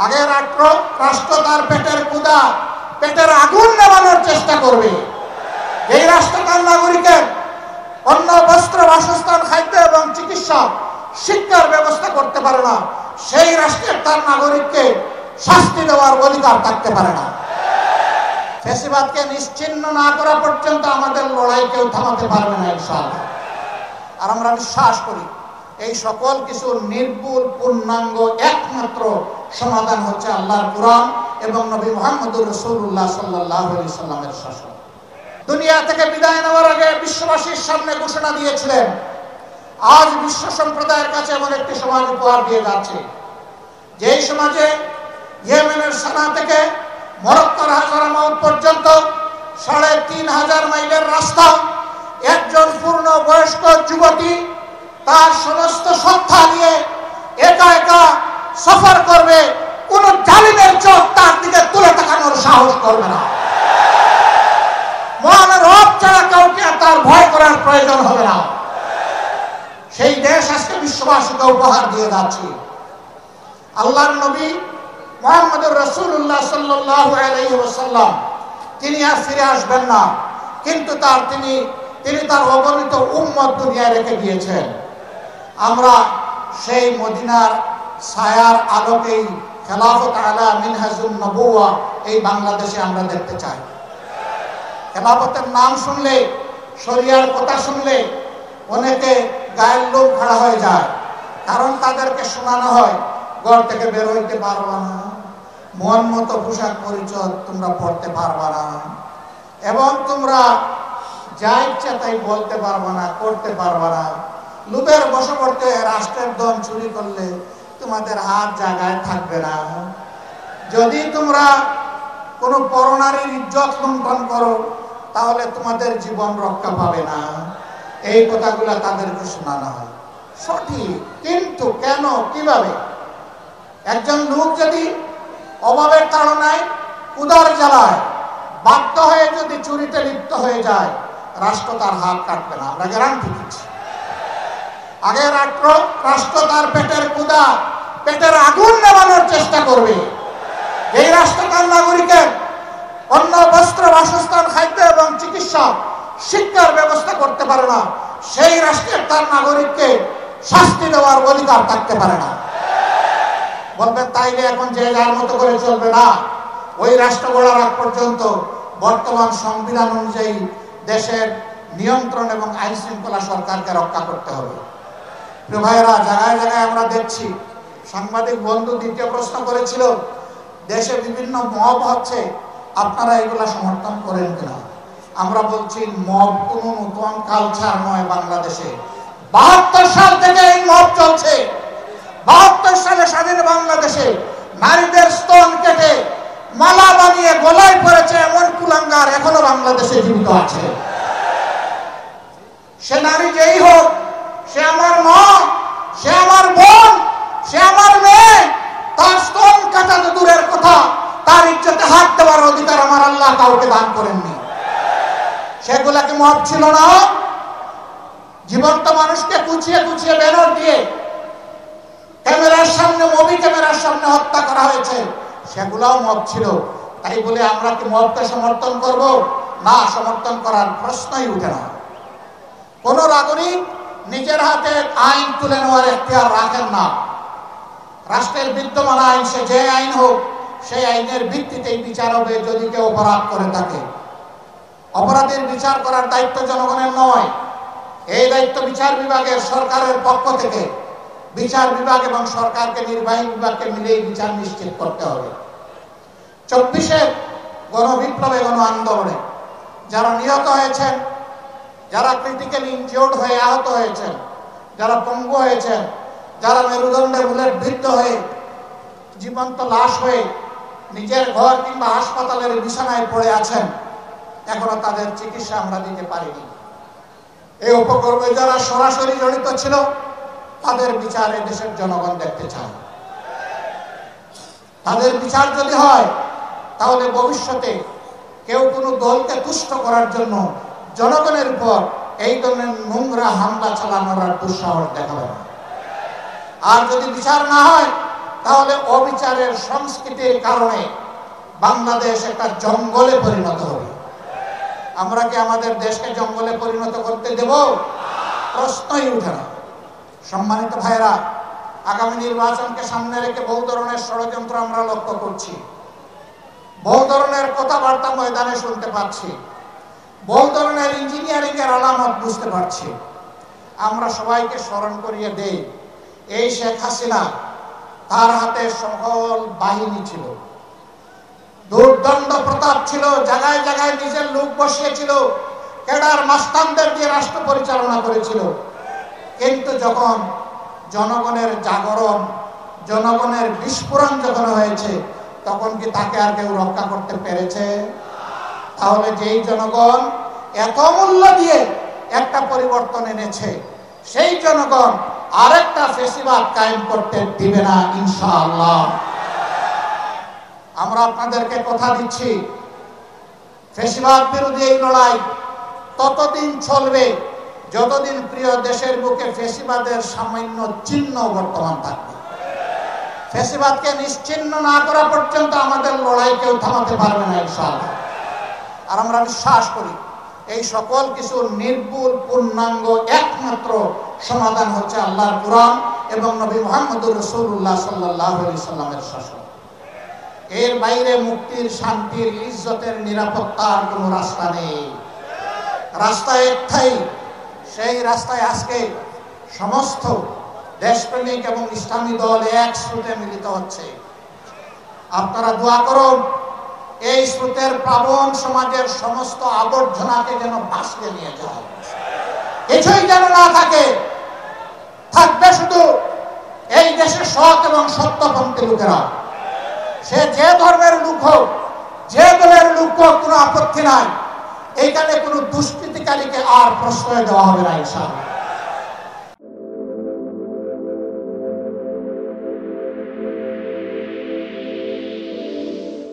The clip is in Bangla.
আগের রাষ্ট্র তার পেটের ক্ষুধা, পেটের আগুন নেভানোর চেষ্টা করবে। এই রাষ্ট্র তার নাগরিকের অন্ন, বস্ত্র, বাসস্থান, খাদ্য এবং চিকিৎসা, শিক্ষার ব্যবস্থা করতে পারে না, সেই রাষ্ট্রের তার নাগরিককে শাস্তি দেওয়ার অধিকার থাকতে পারে না। ফ্যাসিবাদকে নিশ্চিহ্ন না করা পর্যন্ত আমাদের লড়াই কেউ থামাতে পারবে না ইনশাআল্লাহ। আর আমরা বিশ্বাস করি এই সকল কিছুর নির্ভুল পূর্ণাঙ্গ একমাত্র সমাধান হচ্ছে আল্লাহর কোরআন এবং নবী মুহাম্মদুর রাসূলুল্লাহ সাল্লাল্লাহু আলাইহি সাল্লামের শাসন। দুনিয়া থেকে বিদায় নেওয়ার আগে বিশ্ববাসীর সামনে ঘোষণা দিয়েছিলেন, আজ বিশ্ব সম্প্রদায়ের কাছে এমন একটি সমাজ উপহার দিয়ে যাচ্ছে, যেই সমাজে ইয়েমেনের সানা থেকে মরক্কোর হাজারামাউত পর্যন্ত ৩৫০০ মাইলের রাস্তা একজন পূর্ণ বয়স্ক যুবতী তার সমস্ত সত্তা নিয়ে একা একা সফর করবে, কোন জালিমের চোখ তার দিকে তুলে তাকানোর সাহস করবে না। মহান রব ছাড়া কাউকে তার ভয় করার প্রয়োজন হবে না। সেই দেশ আজকে বিশ্ববাসীকে উপহার দিয়ে যাচ্ছে। আল্লাহর নবী মুহাম্মদুর রাসূলুল্লাহ সাল্লাল্লাহু আলাইহি ওয়াসাল্লাম তিনি আর ফিরে আসবেন না, কিন্তু তিনি তার অগণিত উম্মত দুনিয়ায় রেখে গিয়েছেন। আমরা সেই মদিনার ছায়ার আলোকেই খেলাফত আলা মিনহাজুন নবুওয়া এই বাংলাদেশে আমরা দেখতে চাই। খেলাফতের নাম শুনলে, শরিয়ার কথা শুনলে অনেকে গায়ের লোম খাড়া হয়ে যায়, কারণ তাদেরকে শোনানো হয় ঘর থেকে বের হইতে পারবা না, মন মতো পোশাক পরিচয় তোমরা পড়তে পারবা না, এবং তোমরা যা ইচ্ছা তাই বলতে পারবা না, করতে পারবা না। লোভের বশবর্তী রাষ্ট্রের ধন চুরি করলে তোমাদের হাত জায়গায় থাকবে না। যদি তোমরা কোনো পরনারীর ইজ্জত লুণ্ঠন করো তাহলে তোমাদের জীবন রক্ষা পাবে না। এই কথাগুলো তাদেরকে শোনানো হয়। সঠিক, কিন্তু কেন, কিভাবে? একজন লোক যদি অভাবের তাড়নায়, ক্ষুধার জ্বালায় বাধ্য হয়ে যদি চুরিতে লিপ্ত হয়ে যায়, রাষ্ট্র তার হাত কাটবে না, আমরা গ্যারান্টি দিচ্ছি। আগের রাষ্ট্র তার পেটের ক্ষুধা, পেটের আগুন নেভানোর চেষ্টা করবে। এই রাষ্ট্র তার নাগরিকের অন্ন, বস্ত্র, বাসস্থান, খাদ্য এবং চিকিৎসা, শিক্ষার ব্যবস্থা করতে পারে না, সেই রাষ্ট্রের তার নাগরিককে শাস্তি দেওয়ার অধিকার থাকতে পারে না। বলবেন তাইলে এখন যে যার মতো করে চলবে না। ওই রাষ্ট্র গড়ার আগ পর্যন্ত বর্তমান সংবিধান অনুযায়ী দেশের নিয়ন্ত্রণ এবং আইন শৃঙ্খলা সরকারকে রক্ষা করতে হবে। প্রিয় ভাইয়েরা, জায়গায় জায়গায় আমরা দেখছি, সাংবাদিক বন্ধু দ্বিতীয় প্রশ্ন করেছিল, দেশে বিভিন্ন মব হচ্ছে, আপনারা এগুলা সমর্থন করেন কিনা? আমরা বলছি মব কোনো নতুন কালচার নয় বাংলাদেশে। ৭২ সাল থেকে এই মব চলছে। ৭২ সালে স্বাধীন বাংলাদেশে নারীদের স্তন কেটে মালা বানিয়ে গলায় পড়েছে এমন কুলাঙ্গার এখনো বাংলাদেশে জীবিত আছে। সে নারী যেই হোক, সে আমার মা, সে আমার বোন, সে আমার মেয়ে, তার স্তন কাটা তো দূরের কথা, তার ইজ্জতে হাত দেওয়ার অধিকার আমার আল্লাহ কাউকে দান করেননি। সেগুলা কি মব ছিল না? জীবন্ত মানুষকে কুচিয়ে কুচিয়ে ব্যানার দিয়ে ক্যামেরার সামনে, মুভি ক্যামেরার সামনে হত্যা করা হয়েছে, সেগুলাও মব ছিল। তাই বলে আমরা কি মবকে সমর্থন করব? না, সমর্থন করার প্রশ্নই উঠে না। কোন নাগরিক নিজের হাতে আইন তুলে নেওয়ার এখতিয়ার রাখেন না। রাষ্ট্রের বিদ্যমান আইন, সে যে আইন হোক, সেই আইনের ভিত্তিতেই বিচার হবে যদি কেউ অপরাধ করে থাকে। অপরাধের বিচার করার দায়িত্ব জনগণের নয়, এই দায়িত্ব বিচার বিভাগের, সরকারের পক্ষ থেকে বিচার বিভাগ এবং সরকারকে, নির্বাহী বিভাগকে মিলেই বিচার নিশ্চিত করতে হবে। ২৪-এর গণবিপ্লবে, গণ আন্দোলনে যারা নিহত হয়েছেন, যারা ক্রিটিক্যালি ইনজিওর্ড হয়ে আহত হয়েছেন, যারা পঙ্গু হয়েছেন, যারা মেরুদণ্ডে বুলেট বিদ্ধ হয়ে জীবন্ত লাশ হয়ে নিজের ঘর কিংবা হাসপাতালের বিছানায় পড়ে আছেন, এখনো তাদের চিকিৎসা আমরা দিতে পারিনি। এই উপকর্মে যারা সরাসরি জড়িত ছিল, তাদের বিচারে দেশের জনগণ দেখতে চায়। তাদের বিচার যদি হয়, তাহলে ভবিষ্যতে কেউ কোনো দলকে তুষ্ট করার জন্য জনগণের উপর এই ধরনের নোংরা হামলা চালানোর আর দুঃসাহস দেখাবে না। আর যদি বিচার না হয়, তাহলে অবিচারের সংস্কৃতির কারণে বাংলাদেশ একটা জঙ্গলে পরিণত হবে। আমরা কি আমাদের দেশকে জঙ্গলে পরিণত করতে দেব? প্রশ্নই উঠে না। সম্মানিত ভাইরা, আগামী নির্বাচনকে সামনে রেখে বহু ধরনের ষড়যন্ত্র আমরা লক্ষ্য করছি, বহু ধরনের কথাবার্তা ময়দানে শুনতে পাচ্ছি, বহু ধরনের ইঞ্জিনিয়ারিং এর আলামত বুঝতে পারছি। আমরা সবাইকে স্মরণ করিয়ে দেই, এই শেখ হাসিনা, তার হাতে সকল বাহিনী ছিল, দুর্দণ্ড প্রতাপ ছিল, জায়গায় জায়গায় নিজের লোক বসিয়েছিল, ক্যাডার মাস্তানদের দিয়ে রাষ্ট্র পরিচালনা করেছিল। কিন্তু যখন জনগণের জাগরণ, জনগণের বিস্ফোরণ যখন হয়েছে, তখন কি তাকে আর কেউ রক্ষা করতে পেরেছে? তাহলে যেই জনগণ এত মূল্য দিয়ে একটা পরিবর্তন এনেছে, সেই জনগণ আরেকটা ফেসিবাদ কায়েম করতে দিবে না ইনশাআল্লাহ। আমরা আপনাদেরকে কথা দিচ্ছি, ফেসিবাদ বিরোধী এই লড়াই ততদিন চলবে যতদিন প্রিয় দেশের বুকে ফেসিবাদের সামান্য চিহ্ন বর্তমান থাকবে। ফেসিবাদকে নিশ্চিহ্ন না করা পর্যন্ত আমাদের লড়াই কেউ থামাতে পারবে না ইনশাআল্লাহ। আর আমরা বিশ্বাস করি এই সকল কিছু নির্ভুল পূর্ণাঙ্গ একমাত্র সমাধান হচ্ছে আল্লাহর কোরআন এবং নবী মুহাম্মদুর রাসূলুল্লাহ সাল্লাল্লাহু আলাইহি সাল্লামের শাসন। এর বাইরে মুক্তির, শান্তির, ইজ্জতের, নিরাপত্তার কোনো রাস্তা নেই। রাস্তা একটাই, সেই রাস্তায় আজকে সমস্ত দেশপ্রেমিক এবং ইসলামী দল এক স্রোতে মিলিত হচ্ছে। আপনারা দোয়া করুন এই স্রোতের প্লাবন সমাজের সমস্ত আবর্জনাকে যেন ভাসিয়ে নিয়ে যায়, কিছুই যেন না থাকে। থাকবে শুধু এই দেশের সৎ এবং সত্যপন্থী লোকেরা। সে যে ধর্মের লোক হোক, যে দলের লোক হোক, কোনো আপত্তি নাই। এইখানে কোনো দুষ্কৃতিকারীকে আর প্রশ্রয় দেওয়া হবে না ইনশাআল্লাহ।